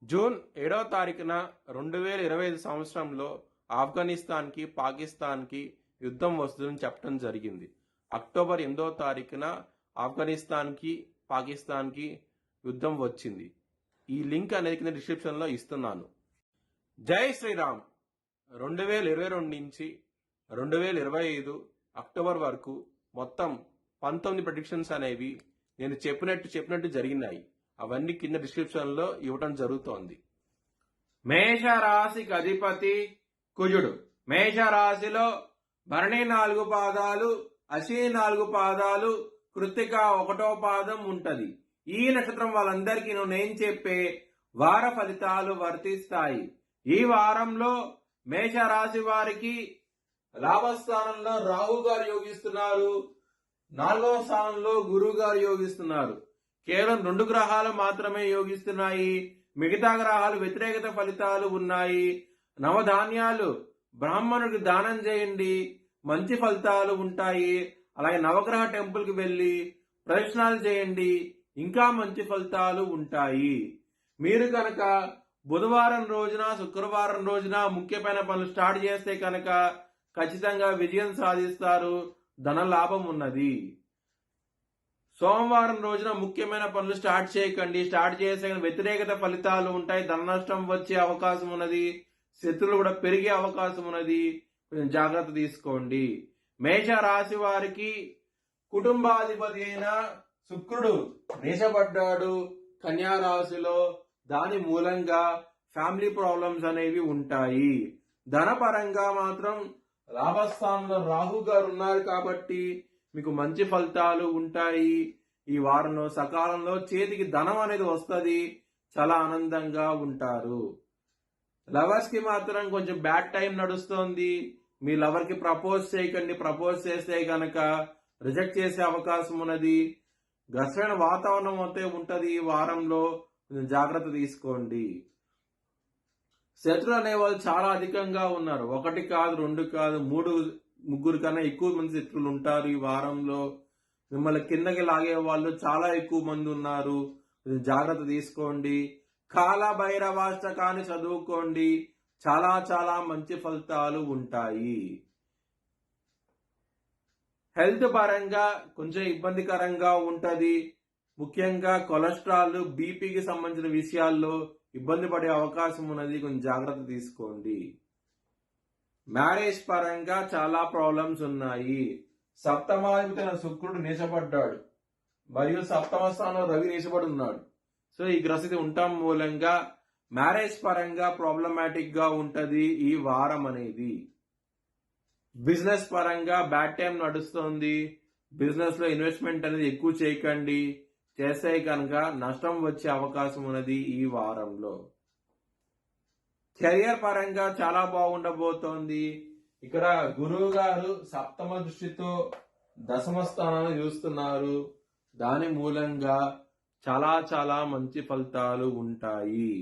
June 7వ తారీఖున 2025 సంవత్సరంలో ఆఫ్ఘనిస్తాన్‌కి, పాకిస్తాన్‌కి యుద్ధం వస్తుందని చెప్పడం జరిగింది. అక్టోబర్ 8వ తారీఖున ఆఫ్ఘనిస్తాన్‌కి, పాకిస్తాన్‌కి యుద్ధం వచ్చింది. ఈ లింక్ అనేది కింద డిస్క్రిప్షన్‌లో ఇస్తున్నాను. జై శ్రీరామ్. 2022 నుంచి 2025 అక్టోబర్ వరకు మొత్తం 19 ప్రెడిక్షన్స్ అనేవి నేను చెప్పినట్టు జరిగినాయి. అవన్నీ కింద డిస్క్రిప్షన్ లో ఇవ్వడం జరుగుతోంది. మేషరాశికి అధిపతి కుజుడు. మేషరాశిలో భరణి 4 పాదాలు, అశ్విని 4 పాదాలు, కృత్తిక 1వ పాదం ఉంటది. ఈ నక్షత్రం వాళ్ళందరికీ నేను చెప్పే వార ఫలితాలు వర్తిస్తాయి. ఈ వారంలో మేషరాశి వారికి లాభస్థానంలో రాహు గారు యోగిస్తున్నారు, 4వ స్థానంలో గురువు గారు యోగిస్తున్నారు. కేవలం 2 గ్రహాలు మాత్రమే యోగిస్తున్నాయి. మిగతా గ్రహాలు వ్యతిరేకత ఫలితాలు ఉన్నాయి. నవధాన్యాలు బ్రాహ్మణుడికి దానం చేయండి, మంచి ఫలితాలు ఉంటాయి. అలాగే నవగ్రహ టెంపుల్ కి వెళ్లి ప్రదక్షిణాలు చేయండి, ఇంకా మంచి ఫలితాలు ఉంటాయి. మీరు కనుక బుధవారం రోజున, శుక్రవారం రోజున ముఖ్యమైన పనులు స్టార్ట్ చేస్తే కనుక ఖచ్చితంగా విజయం సాధిస్తారు, ధన లాభం ఉన్నది. సోమవారం రోజున ముఖ్యమైన పనులు స్టార్ట్ చేయకండి. స్టార్ట్ చేసే వ్యతిరేకత ఫలితాలు ఉంటాయి, ధన నష్టం వచ్చే అవకాశం ఉన్నది, శత్రువులు కూడా పెరిగే అవకాశం ఉన్నది. కొంచెం జాగ్రత్త తీసుకోండి. మేష రాశి వారికి కుటుంబాధిపతి అయిన శుక్రుడు నీచబడ్డాడు కన్యా రాశిలో. దాని మూలంగా ఫ్యామిలీ ప్రాబ్లమ్స్ అనేవి ఉంటాయి. ధనపరంగా మాత్రం లాభస్థానంలో రాహు గారు ఉన్నారు కాబట్టి మీకు మంచి ఫలితాలు ఉంటాయి. ఈ వారంలో సకాలంలో చేతికి ధనం అనేది వస్తుంది, చాలా ఆనందంగా ఉంటారు. లవర్స్ కి మాత్రం కొంచెం బ్యాడ్ టైం నడుస్తోంది. మీ లవర్ కి ప్రపోజ్ చేయకండి. ప్రపోజ్ చేస్తే గనక రిజెక్ట్ చేసే అవకాశం ఉన్నది. ఘర్షణ వాతావరణం అయితే ఉంటది. ఈ వారంలో కొంచెం జాగ్రత్త తీసుకోండి. శత్రులు అనేవాళ్ళు చాలా అధికంగా ఉన్నారు. 1 కాదు, 2 కాదు, 3 ముగ్గురు కన్నా ఎక్కువ మంది శత్రువులు ఉంటారు. ఈ వారంలో మిమ్మల్ని కిందకి లాగే వాళ్ళు చాలా ఎక్కువ మంది ఉన్నారు. జాగ్రత్త తీసుకోండి. కాల భైరవాష్టకాన్ని చదువుకోండి, చాలా చాలా మంచి ఫలితాలు ఉంటాయి. హెల్త్ పరంగా కొంచెం ఇబ్బందికరంగా ఉంటది. ముఖ్యంగా కొలెస్ట్రాల్, బీపీకి సంబంధించిన విషయాల్లో ఇబ్బంది పడే అవకాశం ఉన్నది. కొంచెం జాగ్రత్త తీసుకోండి. మ్యారేజ్ పరంగా చాలా ప్రాబ్లమ్స్ ఉన్నాయి. సప్తమాధిపతి శుక్రుడు నీచబడ్డాడు, మరియు 7వ స్థానంలో రవి నీచబడి ఉన్నాడు. సో ఈ గ్రహస్థితి ఉండటం మూలంగా మ్యారేజ్ పరంగా ప్రాబ్లమాటిక్ గా ఉంటది ఈ వారం అనేది. బిజినెస్ పరంగా బ్యాడ్ టైం నడుస్తుంది. బిజినెస్ లో ఇన్వెస్ట్మెంట్ అనేది ఎక్కువ చేయకండి. చేస్తే కనుక నష్టం వచ్చే అవకాశం ఉన్నది ఈ వారంలో. కెరియర్ పరంగా చాలా బాగుండబోతోంది. ఇక్కడ గురువు గారు 7వ దృష్టితో 10వ స్థానాన్ని చూస్తున్నారు. దాని మూలంగా చాలా చాలా మంచి ఫలితాలు ఉంటాయి.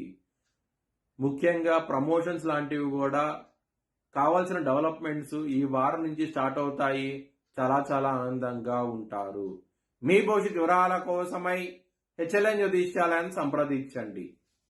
ముఖ్యంగా ప్రమోషన్స్ లాంటివి కూడా, కావాల్సిన డెవలప్మెంట్స్ ఈ వారం నుంచి స్టార్ట్ అవుతాయి. చాలా చాలా ఆనందంగా ఉంటారు. మీ భవిష్యత్ వివరాల కోసమై HLN జ్యోతిష్యాలయాన్ని సంప్రదించండి.